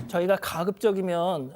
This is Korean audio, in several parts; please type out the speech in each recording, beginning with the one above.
저희가 가급적이면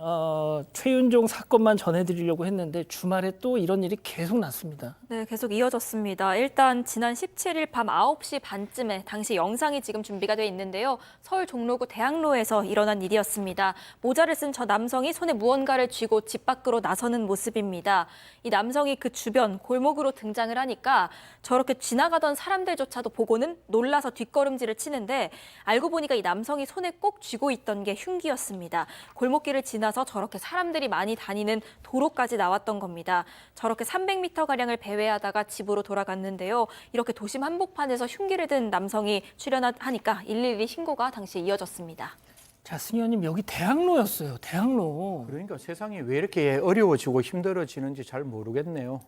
최윤종 사건만 전해드리려고 했는데 주말에 또 이런 일이 계속 났습니다. 네, 계속 이어졌습니다. 일단 지난 17일 밤 9시 반쯤에 당시 영상이 지금 준비가 돼 있는데요. 서울 종로구 대학로에서 일어난 일이었습니다. 모자를 쓴 저 남성이 손에 무언가를 쥐고 집 밖으로 나서는 모습입니다. 이 남성이 그 주변 골목으로 등장을 하니까 저렇게 지나가던 사람들조차도 보고는 놀라서 뒷걸음질을 치는데 알고 보니까 이 남성이 손에 꼭 쥐고 있던 게 흉기였습니다. 골목길을 지나서 저렇게 사람들이 많이 다니는 도로까지 나왔던 겁니다. 저렇게 300m가량을 배회하다가 집으로 돌아갔는데요. 이렇게 도심 한복판에서 흉기를 든 남성이 출연하니까 112 신고가 당시에 이어졌습니다. 자, 승 의원님 여기 대학로였어요. 대학로. 그러니까 세상이 왜 이렇게 어려워지고 힘들어지는지 잘 모르겠네요.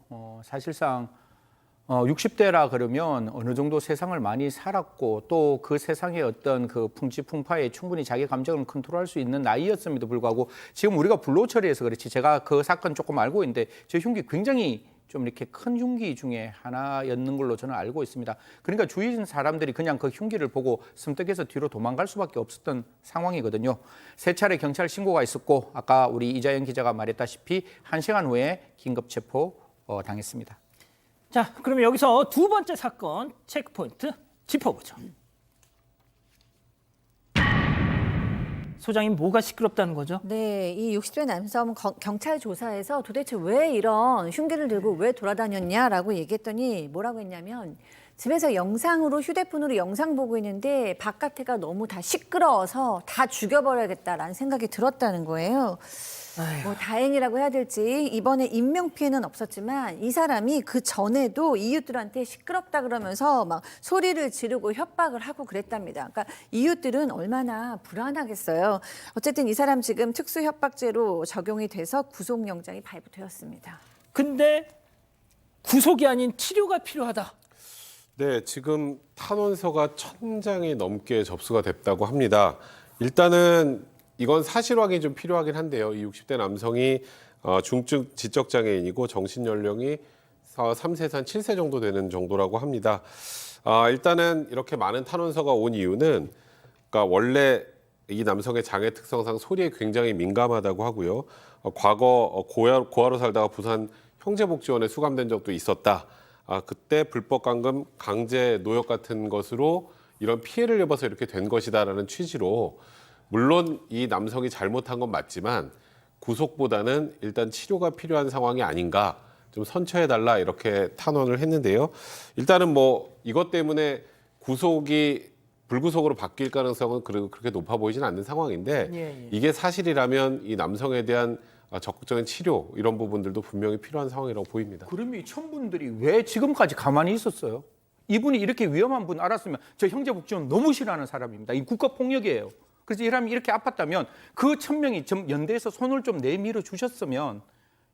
사실상 60대라 그러면 어느 정도 세상을 많이 살았고 또 그 세상의 어떤 그 풍지풍파에 충분히 자기 감정을 컨트롤할 수 있는 나이였음에도 불구하고 지금 우리가 불로 처리해서 그렇지 제가 그 사건 조금 알고 있는데 저 흉기 굉장히 좀 이렇게 큰 흉기 중에 하나였는 걸로 저는 알고 있습니다. 그러니까 주위에 있는 사람들이 그냥 그 흉기를 보고 섬뜩해서 뒤로 도망갈 수밖에 없었던 상황이거든요. 세 차례 경찰 신고가 있었고 아까 우리 이자연 기자가 말했다시피 1시간 후에 긴급 체포 당했습니다. 자, 그러면 여기서 두 번째 사건 체크포인트 짚어보죠. 소장님 뭐가 시끄럽다는 거죠? 네, 이 60대 남성 경찰 조사에서 도대체 왜 이런 흉기를 들고 왜 돌아다녔냐라고 얘기했더니 뭐라고 했냐면 집에서 영상으로 휴대폰으로 영상 보고 있는데 바깥에가 너무 다 시끄러워서 다 죽여버려야겠다라는 생각이 들었다는 거예요. 뭐 다행이라고 해야 될지 이번에 인명 피해는 없었지만 이 사람이 그 전에도 이웃들한테 시끄럽다 그러면서 막 소리를 지르고 협박을 하고 그랬답니다. 그러니까 이웃들은 얼마나 불안하겠어요. 어쨌든 이 사람 지금 특수협박죄로 적용이 돼서 구속영장이 발부되었습니다. 근데 구속이 아닌 치료가 필요하다. 네, 지금 탄원서가 1,000장이 넘게 접수가 됐다고 합니다. 일단은 이건 사실 확인이 좀 필요하긴 한데요. 이 60대 남성이 중증 지적장애인이고 정신 연령이 3세에서 7세 정도 되는 정도라고 합니다. 일단은 이렇게 많은 탄원서가 온 이유는 그러니까 원래 이 남성의 장애 특성상 소리에 굉장히 민감하다고 하고요. 과거 고아로 살다가 부산 형제복지원에 수감된 적도 있었다. 그때 불법 감금, 강제 노역 같은 것으로 이런 피해를 입어서 이렇게 된 것이다라는 취지로 물론 이 남성이 잘못한 건 맞지만 구속보다는 일단 치료가 필요한 상황이 아닌가 좀 선처해달라 이렇게 탄원을 했는데요. 일단은 뭐 이것 때문에 구속이 불구속으로 바뀔 가능성은 그렇게 높아 보이진 않는 상황인데 이게 사실이라면 이 남성에 대한 적극적인 치료 이런 부분들도 분명히 필요한 상황이라고 보입니다. 그러면 이 천분들이 왜 지금까지 가만히 있었어요? 이분이 이렇게 위험한 분 알았으면 저 형제복지원 너무 싫어하는 사람입니다. 이 국가폭력이에요. 그래서 이 사람이 이렇게 아팠다면 그 1,000명이 좀 연대에서 손을 좀 내밀어 주셨으면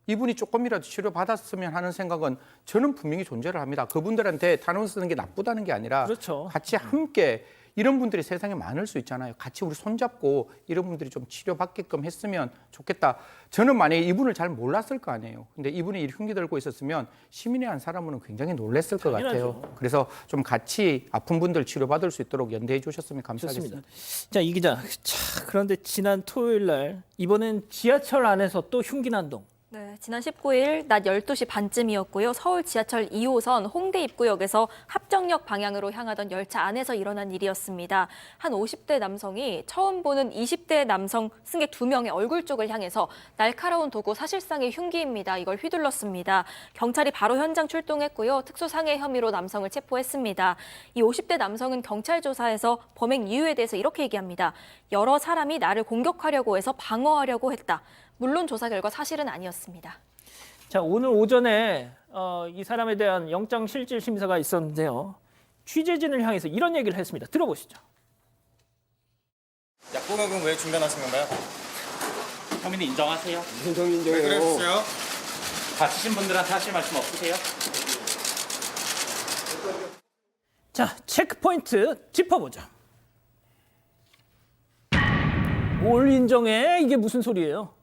이분이 조금이라도 치료받았으면 하는 생각은 저는 분명히 존재를 합니다. 그분들한테 탄원 쓰는 게 나쁘다는 게 아니라 그렇죠. 같이 함께 이런 분들이 세상에 많을 수 있잖아요. 같이 우리 손잡고 이런 분들이 좀 치료받게끔 했으면 좋겠다. 저는 만약에 이분을 잘 몰랐을 거 아니에요. 근데 이분이 이 흉기 들고 있었으면 시민의 한 사람은 굉장히 놀랐을 것 같아요. 그래서 좀 같이 아픈 분들 치료받을 수 있도록 연대해 주셨으면 감사하겠습니다. 좋습니다. 자, 이 기자. 자, 그런데 지난 토요일 날 이번엔 지하철 안에서 또 흉기 난동. 네, 지난 19일 낮 12시 반쯤이었고요. 서울 지하철 2호선 홍대 입구역에서 합정역 방향으로 향하던 열차 안에서 일어난 일이었습니다. 한 50대 남성이 처음 보는 20대 남성 승객 2명의 얼굴 쪽을 향해서 날카로운 도구 사실상의 흉기입니다. 이걸 휘둘렀습니다. 경찰이 바로 현장 출동했고요. 특수상해 혐의로 남성을 체포했습니다. 이 50대 남성은 경찰 조사에서 범행 이유에 대해서 이렇게 얘기합니다. 여러 사람이 나를 공격하려고 해서 방어하려고 했다. 물론 조사 결과 사실은 아니었습니다. 자, 오늘 오전에 이 사람에 대한 영장 실질 심사가 있었는데요. 취재진을 향해서 이런 얘기를 했습니다. 들어보시죠. 약국역은 왜 중단하신 건가요? 혐의는 인정하세요? 왜 그랬어요? 다치신 분들한테 하실 말씀 없으세요? 자, 체크포인트 짚어보죠. 뭘 인정해? 이게 무슨 소리예요?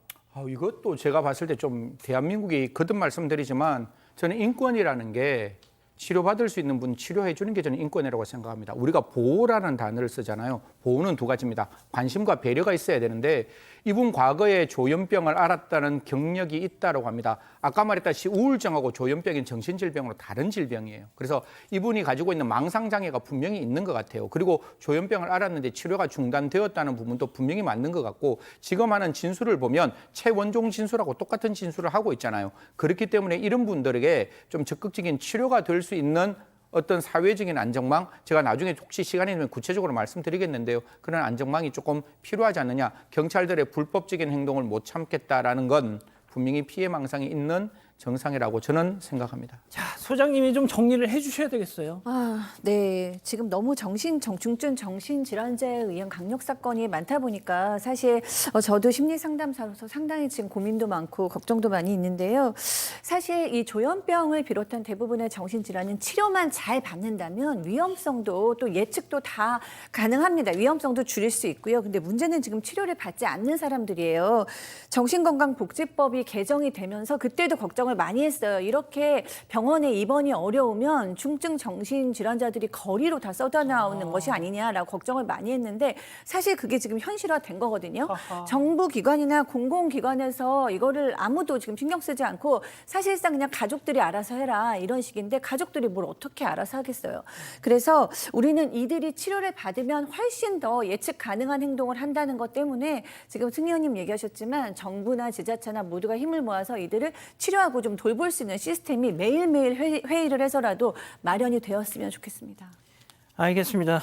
이것도 제가 봤을 때 좀 대한민국이 거듭 말씀드리지만 저는 인권이라는 게 치료받을 수 있는 분 치료해 주는 게 저는 인권이라고 생각합니다. 우리가 보호라는 단어를 쓰잖아요. 보호는 두 가지입니다. 관심과 배려가 있어야 되는데 이분 과거에 조현병을 앓았다는 경력이 있다고 합니다. 아까 말했다시피 우울증하고 조현병은 정신질병으로 다른 질병이에요. 그래서 이분이 가지고 있는 망상장애가 분명히 있는 것 같아요. 그리고 조현병을 앓았는데 치료가 중단되었다는 부분도 분명히 맞는 것 같고 지금 하는 진술을 보면 최원종 진술하고 똑같은 진술을 하고 있잖아요. 그렇기 때문에 이런 분들에게 좀 적극적인 치료가 될 수 있는 어떤 사회적인 안전망, 제가 나중에 혹시 시간이 되면 구체적으로 말씀드리겠는데요. 그런 안전망이 조금 필요하지 않느냐. 경찰들의 불법적인 행동을 못 참겠다라는 건 분명히 피해망상이 있는 정상이라고 저는 생각합니다. 자, 소장님이 좀 정리를 해주셔야 되겠어요. 네. 지금 너무 중증 정신질환자에 의한 강력 사건이 많다 보니까 사실 저도 심리상담사로서 상당히 지금 고민도 많고 걱정도 많이 있는데요. 사실 이 조현병을 비롯한 대부분의 정신질환은 치료만 잘 받는다면 위험성도 또 예측도 다 가능합니다. 위험성도 줄일 수 있고요. 근데 문제는 지금 치료를 받지 않는 사람들이에요. 정신건강복지법이 개정이 되면서 그때도 걱정을 많이 했어요. 이렇게 병원에 입원이 어려우면 중증 정신질환자들이 거리로 다 쏟아나오는 것이 아니냐라고 걱정을 많이 했는데 사실 그게 지금 현실화된 거거든요. 정부 기관이나 공공기관에서 이거를 아무도 지금 신경 쓰지 않고 사실상 그냥 가족들이 알아서 해라 이런 식인데 가족들이 뭘 어떻게 알아서 하겠어요. 그래서 우리는 이들이 치료를 받으면 훨씬 더 예측 가능한 행동을 한다는 것 때문에 지금 승 의원님 얘기하셨지만 정부나 지자체나 모두가 힘을 모아서 이들을 치료하고 좀 돌볼 수 있는 시스템이 매일매일 회의를 해서라도 마련이 되었으면 좋겠습니다. 알겠습니다.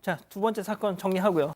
자, 두 번째 사건 정리하고요.